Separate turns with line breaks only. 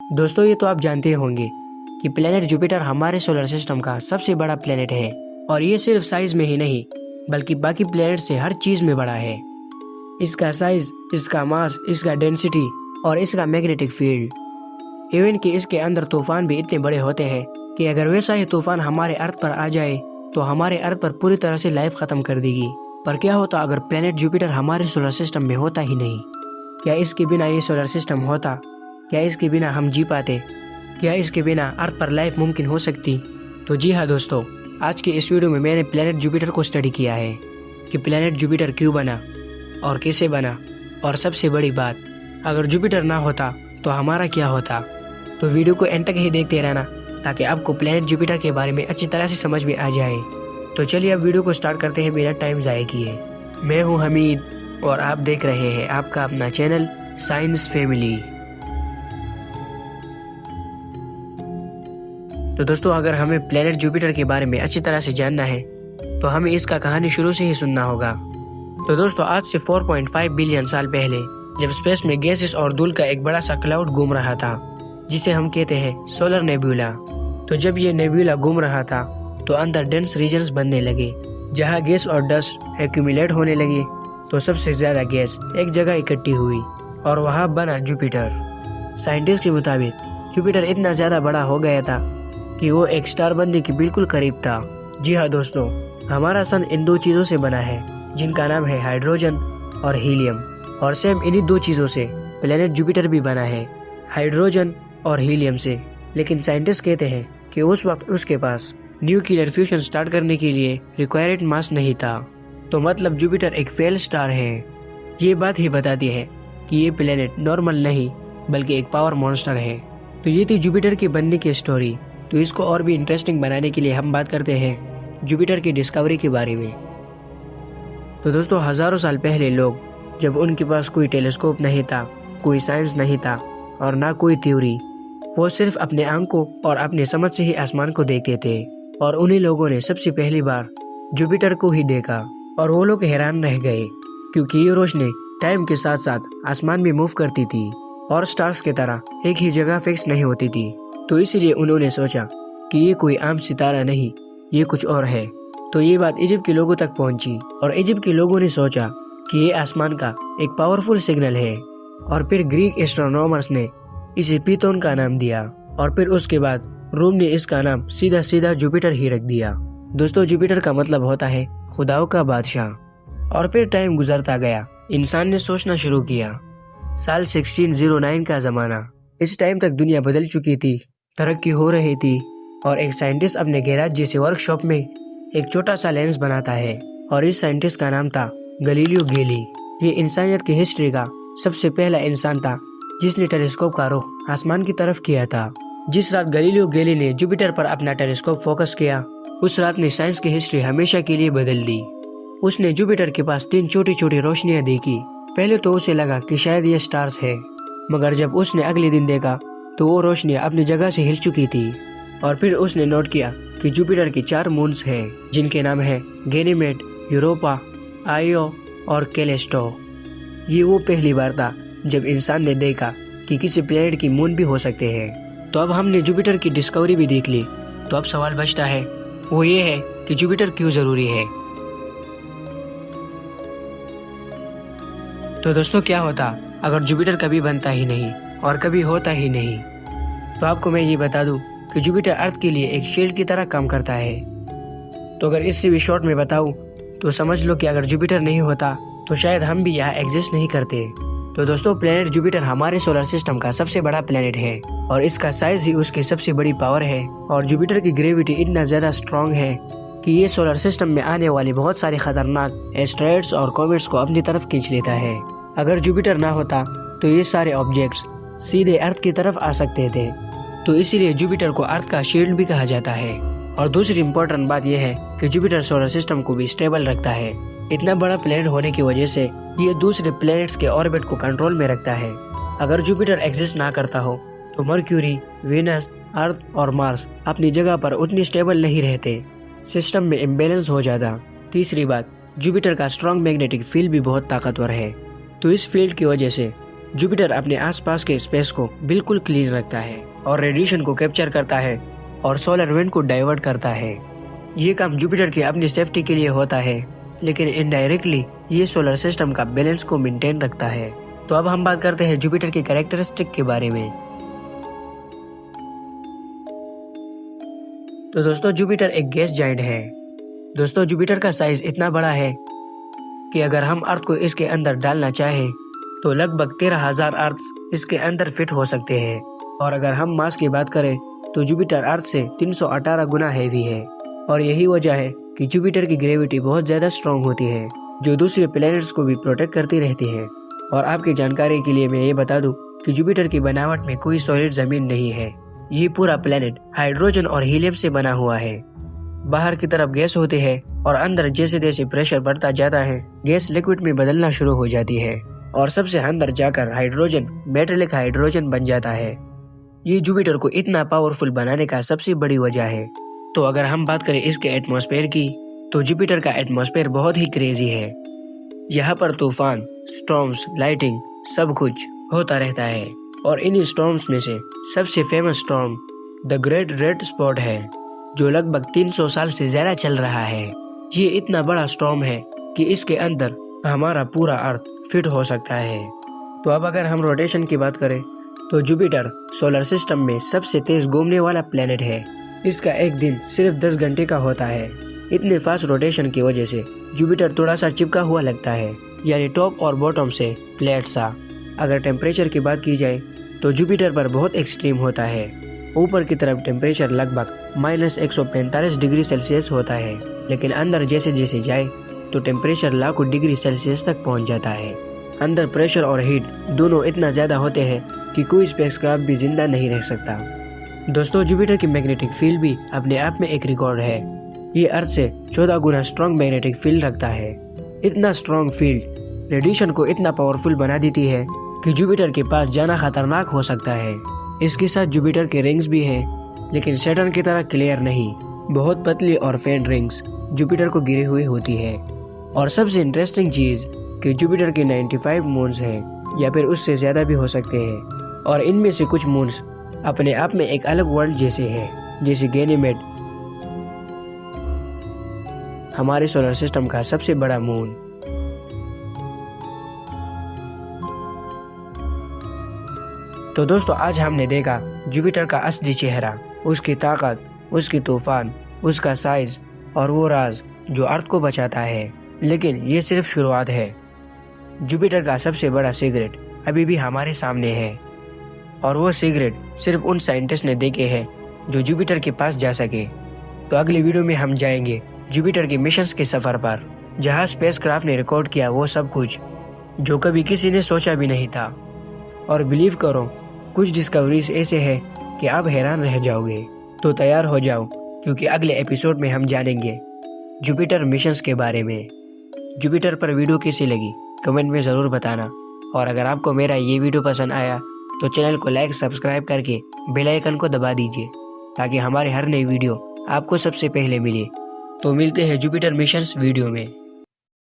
दोस्तों ये तो आप जानते होंगे कि प्लेनेट जुपिटर हमारे सोलर सिस्टम का सबसे बड़ा प्लेनेट है और ये सिर्फ साइज में ही नहीं बल्कि बाकी प्लेनेट से हर चीज में बड़ा है। इसका साइज, इसका मास, इसका डेंसिटी और इसका मैग्नेटिक फील्ड। इवन कि इसके अंदर तूफान भी इतने बड़े होते हैं कि अगर वैसा ही तूफान हमारे अर्थ पर आ जाए तो हमारे अर्थ पर पूरी तरह से लाइफ खत्म कर देगी। पर क्या होता अगर प्लेनेट जुपिटर हमारे सोलर सिस्टम में होता ही नहीं? क्या इसके बिना ये सोलर सिस्टम होता? क्या इसके बिना हम जी पाते? क्या इसके बिना अर्थ पर लाइफ मुमकिन हो सकती? तो जी हाँ दोस्तों, आज के इस वीडियो में मैंने प्लेनेट जुपिटर को स्टडी किया है कि प्लेनेट जुपिटर क्यों बना और कैसे बना, और सबसे बड़ी बात, अगर जुपिटर ना होता तो हमारा क्या होता। तो वीडियो को एंड तक ही देखते रहना ताकि आपको प्लेनेट जुपिटर के बारे में अच्छी तरह से समझ में आ जाए। तो चलिए अब वीडियो को स्टार्ट करते हैं बिना टाइम ज़ाया किए। मैं हूं हमीद और आप देख रहे हैं आपका अपना चैनल साइंस फैमिली। तो दोस्तों अगर हमें प्लेनेट जुपिटर के बारे में अच्छी तरह से जानना है तो हमें इसका कहानी शुरू से ही सुनना होगा। तो दोस्तों आज से 4.5 बिलियन साल पहले जब स्पेस में गैसेस और धूल का एक बड़ा सा क्लाउड घूम रहा था जिसे हम कहते हैं सोलर नेब्यूला, तो जब ये नेब्यूला घूम रहा था तो अंदर डेंस रीजन्स बनने लगे जहाँ गैस और डस्ट एक्यूमुलेट होने लगे। तो सबसे ज्यादा गैस एक जगह इकट्ठी हुई और वहाँ बना जुपिटर। साइंटिस्ट के मुताबिक जुपिटर इतना ज्यादा बड़ा हो गया था कि वो एक स्टार बनने के बिल्कुल करीब था। जी हाँ दोस्तों, हमारा सन इन दो चीजों से बना है जिनका नाम है हाइड्रोजन और हीलियम, और सेम इन्हीं दो चीजों से प्लेनेट जुपिटर भी बना है, हाइड्रोजन और हीलियम से। लेकिन साइंटिस्ट कहते हैं कि उस वक्त उसके पास न्यूक्लियर फ्यूजन स्टार्ट करने के लिए रिक्वायर्ड मास नहीं था। तो मतलब जुपिटर एक फेल स्टार है। ये बात ही बताती है कि ये प्लेनेट नॉर्मल नहीं बल्कि एक पावर मॉन्स्टर है। तो ये थी जुपिटर के बनने की स्टोरी। तो इसको और भी इंटरेस्टिंग बनाने के लिए हम बात करते हैं जुपिटर की डिस्कवरी के बारे में। तो दोस्तों हजारों साल पहले लोग, जब उनके पास कोई टेलीस्कोप नहीं था, कोई साइंस नहीं था और ना कोई थ्योरी, वो सिर्फ अपने आंखों और अपने समझ से ही आसमान को देखते थे। और उन्हीं लोगों ने सबसे पहली बार जुपिटर को ही देखा और वो लोग हैरान रह गए क्योंकि ये रोशनी टाइम के साथ साथ आसमान में मूव करती थी और स्टार्स की तरह एक ही जगह फिक्स नहीं होती थी। तो इसीलिए उन्होंने सोचा कि ये कोई आम सितारा नहीं, ये कुछ और है। तो ये बात इजिप्ट के लोगों तक पहुंची और इजिप्ट के लोगों ने सोचा कि ये आसमान का एक पावरफुल सिग्नल है। और फिर ग्रीक एस्ट्रोनॉमर्स ने इसे पीथोन का नाम दिया और फिर उसके बाद रोम ने इसका नाम सीधा सीधा जुपिटर ही रख दिया। दोस्तों जुपिटर का मतलब होता है खुदाओं का बादशाह। और फिर टाइम गुजरता गया, इंसान ने सोचना शुरू किया। साल 1609 का जमाना। इस टाइम तक दुनिया बदल चुकी थी, तरक्की हो रही थी और एक साइंटिस्ट अपने गैराज जैसे वर्कशॉप में एक छोटा सा लेंस बनाता है और इस साइंटिस्ट का नाम था गैलीलियो गैली। ये इंसानियत की हिस्ट्री का सबसे पहला इंसान था जिसने टेलीस्कोप का रुख आसमान की तरफ किया था। जिस रात गैलीलियो गैली ने जुपिटर पर अपना टेलीस्कोप फोकस किया, उस रात ने साइंस की हिस्ट्री हमेशा के लिए बदल दी। उसने जुपिटर के पास 3 छोटी छोटी रोशनियां देखी। पहले तो उसे लगा कि शायद ये स्टार्स है, मगर जब उसने अगले दिन देखा तो वो रोशनियां अपनी जगह से हिल चुकी थी। और फिर उसने नोट किया कि जुपिटर की 4 मून्स हैं जिनके नाम है गैनीमेड, यूरोपा, आइयो और कैलेस्टो। ये वो पहली बार था जब इंसान ने देखा कि किसी प्लेनेट की मून भी हो सकते हैं। तो अब हमने जुपिटर की डिस्कवरी भी देख ली, तो अब सवाल बचता है, वो ये है कि जुपिटर क्यों जरूरी है। तो दोस्तों क्या होता अगर जुपिटर कभी बनता ही नहीं और कभी होता ही नहीं? तो आपको मैं ये बता दूं कि जुपिटर अर्थ के लिए एक शील्ड की तरह काम करता है। तो अगर इससे भी शॉर्ट में बताऊं तो समझ लो कि अगर जुपिटर नहीं होता तो शायद हम भी यहाँ एग्जिस्ट नहीं करते। तो दोस्तों प्लेनेट जुपिटर हमारे सोलर सिस्टम का सबसे बड़ा प्लेनेट है और इसका साइज ही उसकी सबसे बड़ी पावर है। और जुपिटर की ग्रेविटी इतना ज्यादा स्ट्रॉन्ग है कि ये सोलर सिस्टम में आने वाले बहुत सारे खतरनाक एस्टेरॉइड्स और कॉमेट्स को अपनी तरफ खींच लेता है। अगर जुपिटर ना होता तो ये सारे ऑब्जेक्ट्स सीधे अर्थ की तरफ आ सकते थे। तो इसीलिए जुपिटर को अर्थ का शील्ड भी कहा जाता है। और दूसरी इम्पोर्टेंट बात यह है कि जुपिटर सोलर सिस्टम को भी स्टेबल रखता है। इतना बड़ा प्लेनेट होने की वजह से ये दूसरे प्लेनेट्स के ऑर्बिट को कंट्रोल में रखता है। अगर जुपिटर एग्जिस्ट ना करता हो तो मर्क्यूरी, वीनस, अर्थ और मार्स अपनी जगह पर उतनी स्टेबल नहीं रहते, सिस्टम में इम्बैलेंस हो जाता। तीसरी बात, जुपिटर का स्ट्रॉन्ग मैग्नेटिक फील्ड भी बहुत ताकतवर है। तो इस फील्ड की वजह से जुपिटर अपने आसपास के स्पेस को बिल्कुल क्लीन रखता है और रेडिएशन को कैप्चर करता है और सोलर विंड को डाइवर्ट करता है। ये काम जुपिटर की अपनी सेफ्टी के लिए होता है, लेकिन इनडायरेक्टली ये सोलर सिस्टम का बैलेंस को मेंटेन रखता है। तो अब हम बात करते हैं जुपिटर की कैरेक्टरिस्टिक के बारे में। तो दोस्तों, जुपिटर एक गैस जाइंट है। दोस्तों, जुपिटर का साइज इतना बड़ा है कि अगर हम अर्थ को इसके अंदर डालना चाहें तो लगभग 13,000 अर्थ इसके अंदर फिट हो सकते हैं। और अगर हम मास की बात करें तो जुपिटर अर्थ से 318 गुना हैवी है। और यही वजह है कि जुपिटर की ग्रेविटी बहुत ज़्यादा स्ट्रॉन्ग होती है, जो दूसरे प्लैनेट्स को भी प्रोटेक्ट करती रहती है। और आपकी जानकारी के लिए मैं ये बता दूं कि जुपिटर की बनावट में कोई सॉलिड जमीन नहीं है। ये पूरा प्लैनेट हाइड्रोजन और हीलियम से बना हुआ है। बाहर की तरफ गैस होती है और अंदर जैसे जैसे प्रेशर बढ़ता जाता है, गैस लिक्विड में बदलना शुरू हो जाती है और सबसे अंदर जाकर हाइड्रोजन मेटेलिक हाइड्रोजन बन जाता है। ये जुपिटर को इतना पावरफुल बनाने का सबसे बड़ी वजह है। तो अगर हम बात करें इसके एटमॉस्फेयर की, तो जुपिटर का एटमॉस्फेयर बहुत ही क्रेजी है। यहाँ पर तूफान, स्टॉर्म्स, लाइटिंग सब कुछ होता रहता है। और इन स्टॉर्म्स में से सबसे famous storm the great red spot है, जो लगभग 300 साल से ज्यादा चल रहा है। ये इतना बड़ा स्टॉर्म है कि इसके अंदर हमारा पूरा अर्थ फिट हो सकता है। तो अब अगर हम रोटेशन की बात करें तो जुपिटर सोलर सिस्टम में सबसे तेज घूमने वाला प्लेनेट है। इसका एक दिन सिर्फ 10 घंटे का होता है। इतने फास्ट रोटेशन की वजह से जुपिटर थोड़ा सा चिपका हुआ लगता है, यानी टॉप और बॉटम से फ्लैट सा। अगर टेम्परेचर की बात की जाए तो जुपिटर पर बहुत एक्सट्रीम होता है। ऊपर की तरफ टेम्परेचर लगभग -145 डिग्री सेल्सियस होता है, लेकिन अंदर जैसे जैसे जाए तो टेम्परेचर लाखों डिग्री सेल्सियस तक पहुंच जाता है। अंदर प्रेशर और हीट दोनों इतना ज्यादा होते हैं कि कोई स्पेसक्राफ्ट भी जिंदा नहीं रह सकता। दोस्तों, जुपिटर की मैग्नेटिक फील्ड भी अपने आप में एक रिकॉर्ड है। ये अर्थ से 14 गुना स्ट्रॉन्ग मैग्नेटिक फील्ड रखता है। इतना स्ट्रॉन्ग फील्ड रेडिएशन को इतना पावरफुल बना देती है कि जुपिटर के पास जाना खतरनाक हो सकता है। इसके साथ जुपिटर के रिंग्स भी हैं, लेकिन सैटर्न की तरह क्लियर नहीं। बहुत पतली और फेंट रिंग्स जुपिटर को गिरी हुई होती है। और सबसे इंटरेस्टिंग चीज कि जुपिटर के 95 मून्स हैं, या फिर उससे ज्यादा भी हो सकते हैं। और इनमें से कुछ मून्स अपने आप में एक अलग वर्ल्ड जैसे है, जैसे गैनीमेड, हमारे सोलर सिस्टम का सबसे बड़ा मून। तो दोस्तों, आज हमने देखा जुपिटर का असली चेहरा, उसकी ताकत, उसकी तूफान, उसका साइज और वो राज जो अर्थ को बचाता है। लेकिन ये सिर्फ शुरुआत है। जुपिटर का सबसे बड़ा सीक्रेट अभी भी हमारे सामने है, और वो सीक्रेट सिर्फ उन साइंटिस्ट ने देखे हैं जो जुपिटर के पास जा सके। तो अगली वीडियो में हम जाएंगे जुपिटर के मिशंस के सफर पर, जहाँ स्पेसक्राफ्ट ने रिकॉर्ड किया वो सब कुछ जो कभी किसी ने सोचा भी नहीं था। और बिलीव करो, कुछ डिस्कवरीज ऐसे हैं कि आप हैरान रह जाओगे। तो तैयार हो जाओ, क्योंकि अगले एपिसोड में हम जानेंगे जुपिटर मिशंस के बारे में। जुपिटर पर वीडियो कैसी लगी कमेंट में ज़रूर बताना। और अगर आपको मेरा ये वीडियो पसंद आया तो चैनल को लाइक, सब्सक्राइब करके बेल आइकन को दबा दीजिए, ताकि हमारे हर नई वीडियो आपको सबसे पहले मिले। तो मिलते हैं जुपिटर मिशंस वीडियो में।